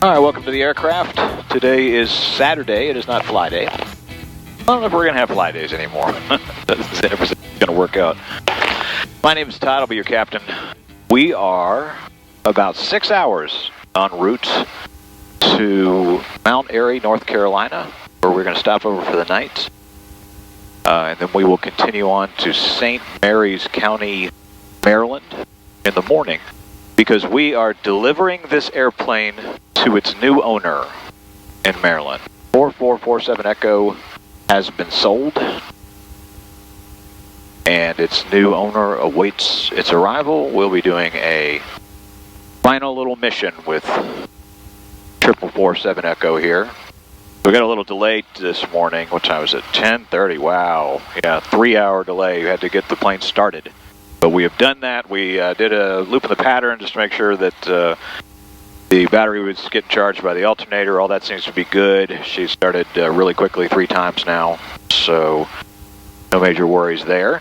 All right, welcome to the aircraft. Today is Saturday. It is not fly day. I don't know if we're going to have fly days anymore. That's never going to work out. My name is Todd. I'll be your captain. We are about 6 hours en route to Mount Airy, North Carolina, where we're going to stop over for the night. And then we will continue on to St. Mary's County, Maryland in the morning, because we are delivering this airplane to its new owner in Maryland. 4447 Echo has been sold, and its new owner awaits its arrival. We'll be doing a final little mission with 4447 Echo here. We got a little delay this morning. What time was it? 10:30. Wow. Yeah, 3-hour delay. You had to get the plane started. But we have done that. We did a loop in the pattern just to make sure that the battery was getting charged by the alternator. All that seems to be good. She started really quickly 3 times now, so no major worries there.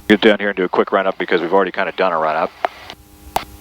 Get down here and do a quick run-up because we've already kind of done a run-up.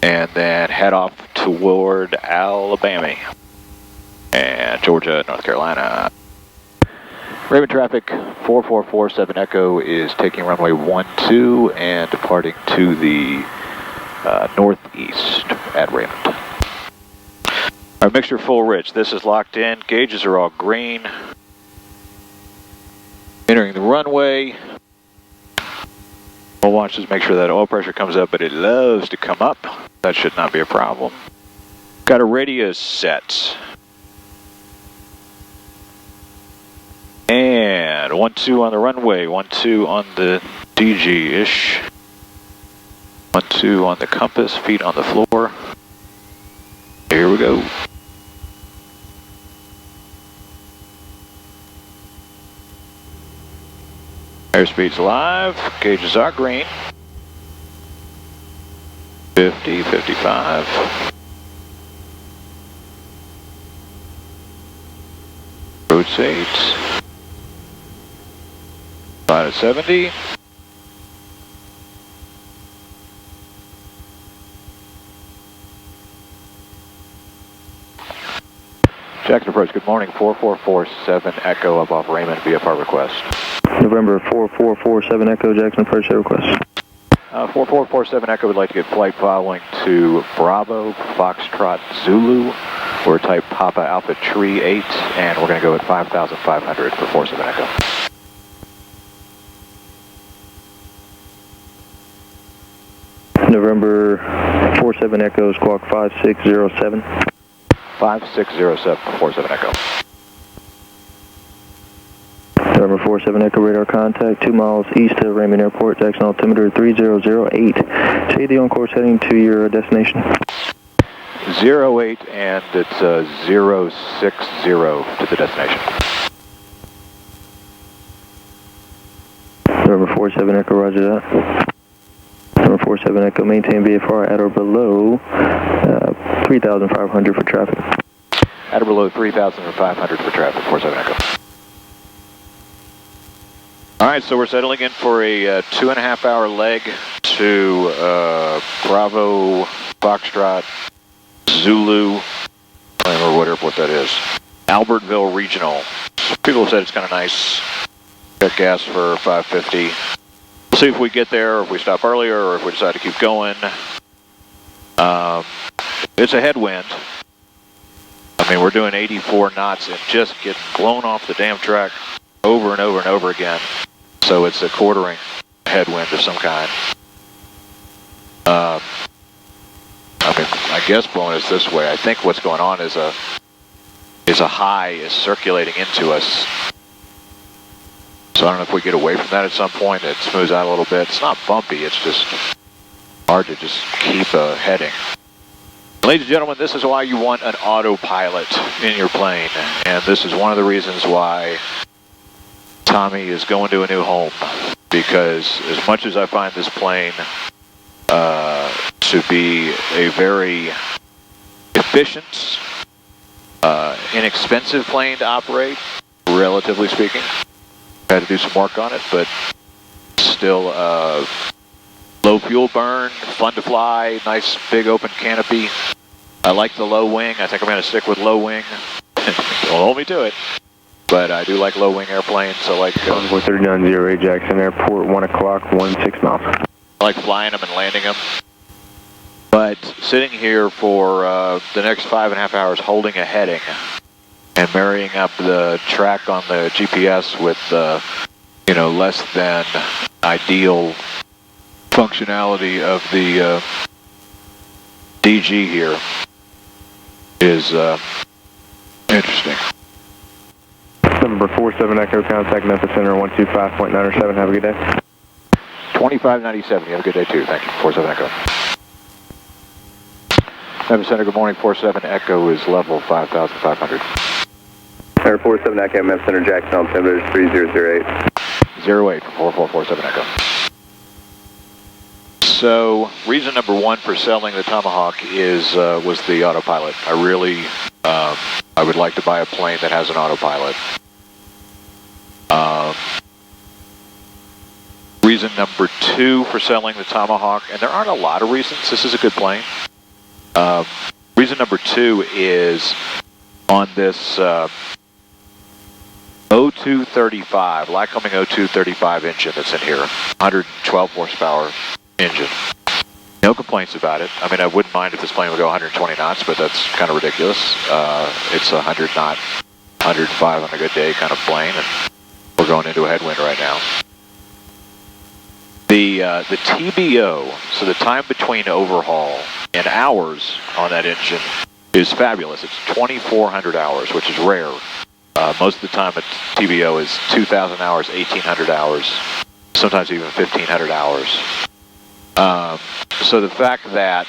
And then head off toward Alabama and Georgia, North Carolina. Raven traffic 4447 Echo is taking runway 12 and departing to the northeast at Raymond. Our mixture full rich. This is locked in. Gauges are all green. Entering the runway. We'll watch this, make sure that oil pressure comes up, but it loves to come up. That should not be a problem. Got a radio set. And 12 on the runway, 12 on the DG-ish. 12 on the compass, feet on the floor. Here we go. Airspeed's live, gauges are green. 50, 55. Rotate. 5 to 70. Jackson approach, good morning, 4447 Echo up off Raymond, VFR request. November 4447 Echo, Jackson approach, request. 4447 Echo would like to get flight following to Bravo, Foxtrot, Zulu. We're type Papa Alpha Tree 8, and we're going to go at 5,500 for 47 Echo. November 47 Echo, squawk 5607. 5607 for 47 Echo. November 47 Echo, radar contact 2 miles east of Raymond Airport, Jackson altimeter 3008. Say the on-course heading to your destination. 08, and it's 060 to the destination. November 47 Echo, roger that. November 47 Echo, maintain VFR at or below 3,500 for traffic. At or below 3,500 for traffic, 47 Echo. All right, so we're settling in for a 2.5-hour leg to Bravo, Foxtrot, Zulu, I don't remember what airport that is. Albertville Regional. People have said it's kind of nice. Got gas for 550. We'll see if we get there, or if we stop earlier, or if we decide to keep going. It's a headwind. I mean, we're doing 84 knots and just getting blown off the damn track over and over and over again. So it's a quartering headwind of some kind. I mean, I guess blowing us this way. I think what's going on is a high is circulating into us. So I don't know if we get away from that at some point. It smooths out a little bit. It's not bumpy. It's just hard to just keep heading. Ladies and gentlemen, this is why you want an autopilot in your plane. And this is one of the reasons why Tommy is going to a new home. Because as much as I find this plane to be a very efficient, inexpensive plane to operate, relatively speaking. Had to do some work on it, but still low fuel burn, fun to fly, nice big open canopy. I like the low wing. I think I'm going to stick with low wing. Don't hold me to it. But I do like low wing airplanes. So like 3908 Jackson Airport, 1 o'clock, 16 miles. I like flying them and landing them. But sitting here for the next 5.5 hours holding a heading and marrying up the track on the GPS with less than ideal functionality of the DG here is interesting. Number 47 Echo, contact Memphis Center 125.907. Have a good day. 2597. You have a good day too. Thank you. 47 Echo. Memphis Center, good morning. 47 Echo is level 5,500. Center 47 Echo, Memphis Center, Jackson, altimeter 3008. 08 for 4447 Echo. So, reason number one for selling the Tomahawk was the autopilot. I really, I would like to buy a plane that has an autopilot. Reason number two for selling the Tomahawk, and there aren't a lot of reasons, this is a good plane. Reason number two is on this 0235, Lycoming 0235 engine that's in here, 112 horsepower engine. No complaints about it. I mean, I wouldn't mind if this plane would go 120 knots, but that's kind of ridiculous. It's a 100 knot, 105 on a good day kind of plane, and we're going into a headwind right now. The TBO, so the time between overhaul and hours on that engine is fabulous. It's 2,400 hours, which is rare. Most of the time at TBO is 2,000 hours, 1,800 hours, sometimes even 1,500 hours. So the fact that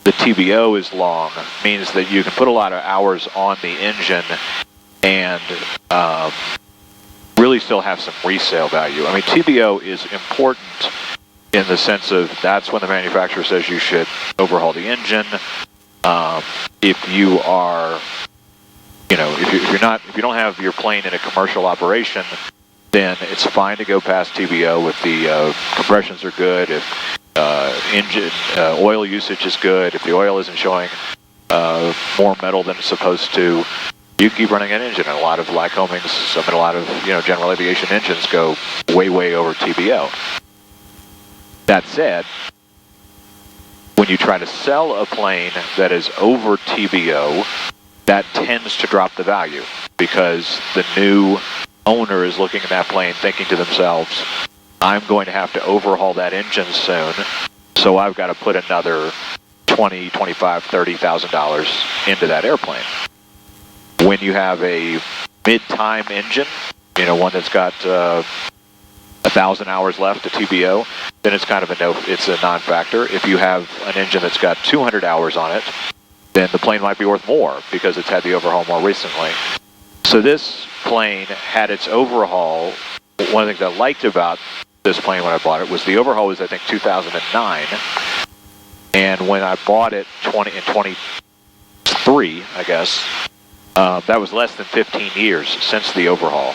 the TBO is long means that you can put a lot of hours on the engine and really still have some resale value. I mean, TBO is important in the sense of that's when the manufacturer says you should overhaul the engine. If you are, if you don't have your plane in a commercial operation, then it's fine to go past TBO if the compressions are good, if engine oil usage is good, if the oil isn't showing more metal than it's supposed to. You keep running an engine, and a lot of Lycomings, a lot of general aviation engines go way over TBO. That said, when you try to sell a plane that is over TBO, that tends to drop the value because the new owner is looking at that plane thinking to themselves, I'm going to have to overhaul that engine soon, so I've got to put another $20,000, $25,000, $30,000 into that airplane. When you have a mid-time engine, one that's got 1,000 hours left of TBO, then it's kind of it's a non-factor. If you have an engine that's got 200 hours on it, then the plane might be worth more because it's had the overhaul more recently. So this plane had its overhaul. One of the things I liked about this plane when I bought it was the overhaul was, I think, 2009. And when I bought it in 23, I guess, that was less than 15 years since the overhaul,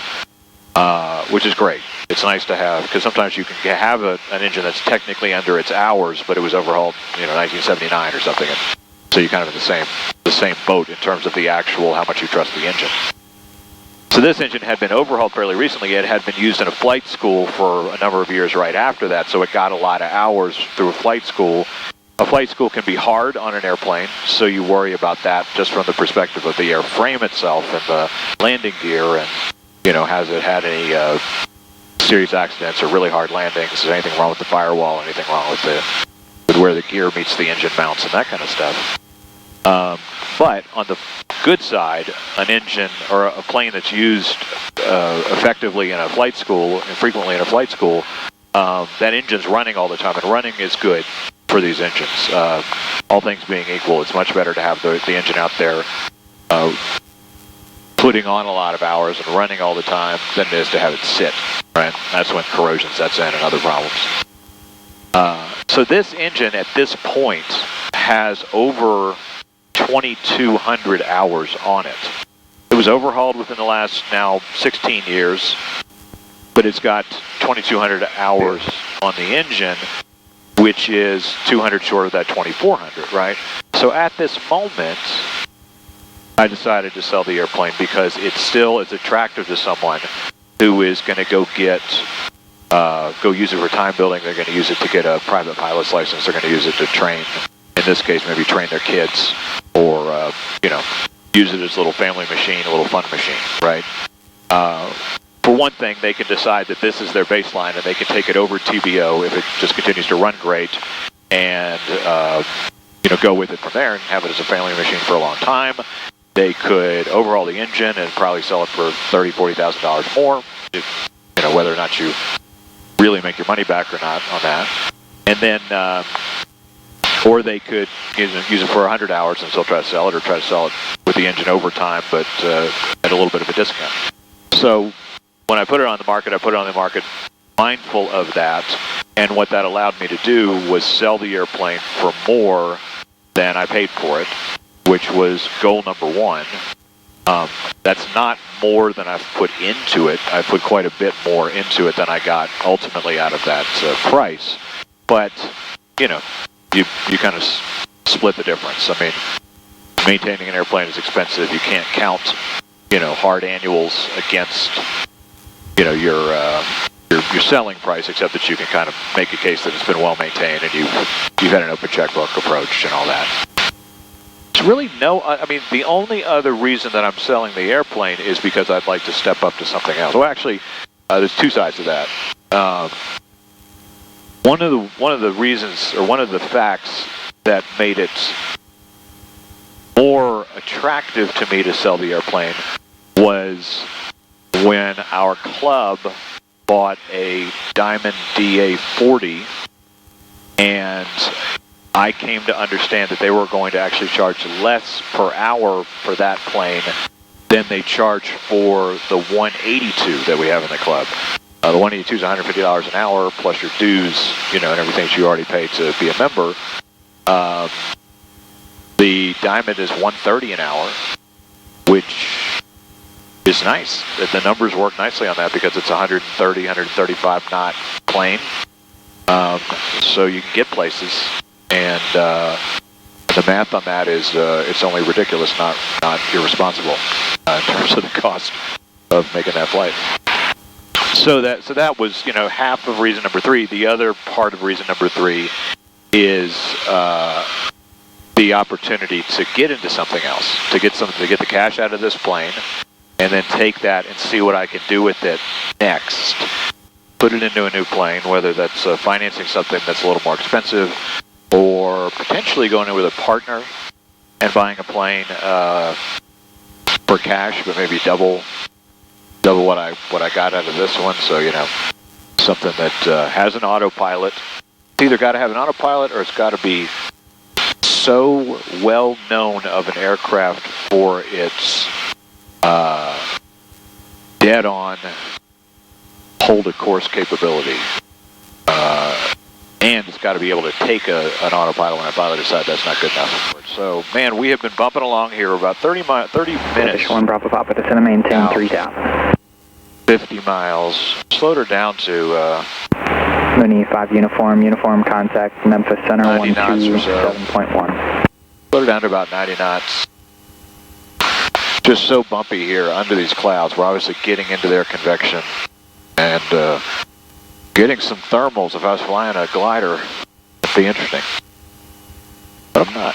which is great. It's nice to have, because sometimes you can have an engine that's technically under its hours, but it was overhauled, 1979 or something. And so you're kind of in the same boat in terms of the actual, how much you trust the engine. So this engine had been overhauled fairly recently. It had been used in a flight school for a number of years right after that, so it got a lot of hours through a flight school. A flight school can be hard on an airplane, so you worry about that just from the perspective of the airframe itself and the landing gear, and has it had any serious accidents or really hard landings? Is there anything wrong with the firewall? Anything wrong with where the gear meets the engine mounts and that kind of stuff? But on the good side, an engine or a plane that's used effectively in a flight school and frequently in a flight school, that engine's running all the time, and running is good for these engines. All things being equal, it's much better to have the engine out there putting on a lot of hours and running all the time than it is to have it sit, right? That's when corrosion sets in and other problems. So this engine at this point has over 2,200 hours on it. It was overhauled within the last now 16 years, but it's got 2,200 hours on the engine, which is 200 short of that 2,400, right? So at this moment, I decided to sell the airplane because it still is attractive to someone who is going to go use it for time building. They're going to use it to get a private pilot's license. They're going to use it to train, in this case, maybe train their kids, or, use it as a little family machine, a little fun machine, right? For one thing, they can decide that this is their baseline and they can take it over TBO if it just continues to run great and, go with it from there and have it as a family machine for a long time. They could overhaul the engine and probably sell it for $30,000, $40,000 more, whether or not you really make your money back or not on that. And then, or they could use it for 100 hours and still try to sell it, or try to sell it with the engine overtime, but at a little bit of a discount. So when I put it on the market, I put it on the market mindful of that, and what that allowed me to do was sell the airplane for more than I paid for it, which was goal number one. That's not more than I've put into it. I put quite a bit more into it than I got ultimately out of that price. But, you kind of split the difference. I mean, maintaining an airplane is expensive. You can't count, hard annuals against, your selling price, except that you can kind of make a case that it's been well maintained and you've had an open checkbook approach and all that. It's really the only other reason that I'm selling the airplane is because I'd like to step up to something else. Well, actually, there's two sides to that. One of the reasons, or one of the facts that made it more attractive to me to sell the airplane was when our club bought a Diamond DA-40, and I came to understand that they were going to actually charge less per hour for that plane than they charge for the 182 that we have in the club. The 182 is $150 an hour plus your dues, and everything that you already paid to be a member. The Diamond is $130 an hour, which is nice. The numbers work nicely on that because it's 130, 135 knot plane. So you can get places, and the math on that is it's only ridiculous, not irresponsible in terms of the cost of making that flight. So that was half of reason number three. The other part of reason number three is the opportunity to get into something else, to get the cash out of this plane, and then take that and see what I can do with it next. Put it into a new plane, whether that's financing something that's a little more expensive, or potentially going in with a partner and buying a plane for cash, but maybe double what I got out of this one. So something that has an autopilot. It's either got to have an autopilot, or it's got to be so well known of an aircraft for its dead on hold a course capability, and it's got to be able to take an autopilot when a pilot decides that's not good enough. So, man, we have been bumping along here about 30 minutes. 1 Bravo Papa, descend and maintain 3000. 50 miles. Slowed her down to Mooney 5 uniform contact Memphis Center 90 knots or so. 127.1. Slowed her down to about 90 knots. Just so bumpy here under these clouds. We're obviously getting into their convection and getting some thermals. If I was flying a glider, it'd be interesting. But I'm not.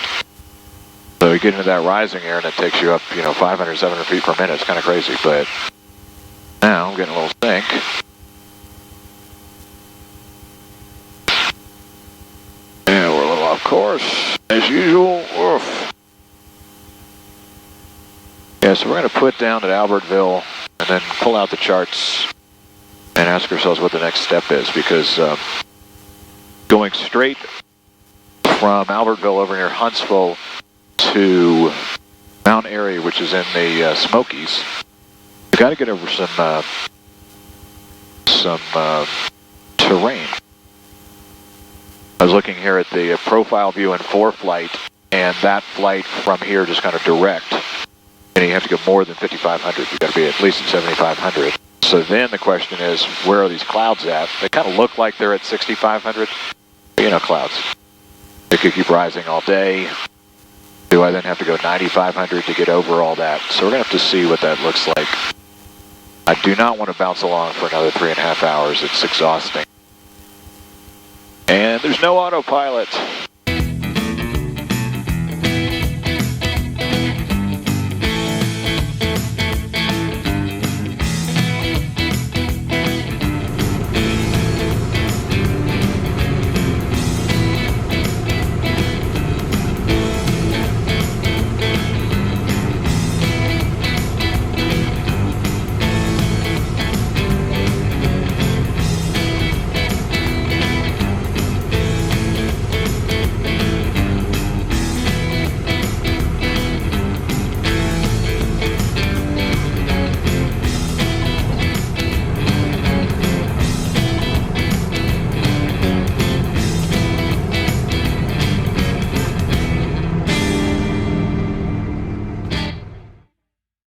So you get into that rising air and it takes you up, 500, 700 feet per minute. It's kind of crazy, but now I'm getting a little sink. And we're a little off course, as usual. Oof. Yeah, so we're going to put down at Albertville and then pull out the charts and ask ourselves what the next step is, because going straight from Albertville over near Huntsville to Mount Airy, which is in the Smokies, we've got to get over some terrain. I was looking here at the profile view in 4 flight, and that flight from here just kind of direct. And you have to go more than 5,500. You've got to be at least at 7,500. So then the question is, where are these clouds at? They kind of look like they're at 6,500. But clouds. They could keep rising all day. Do I then have to go 9,500 to get over all that? So we're going to have to see what that looks like. I do not want to bounce along for another 3.5 hours. It's exhausting. And there's no autopilot.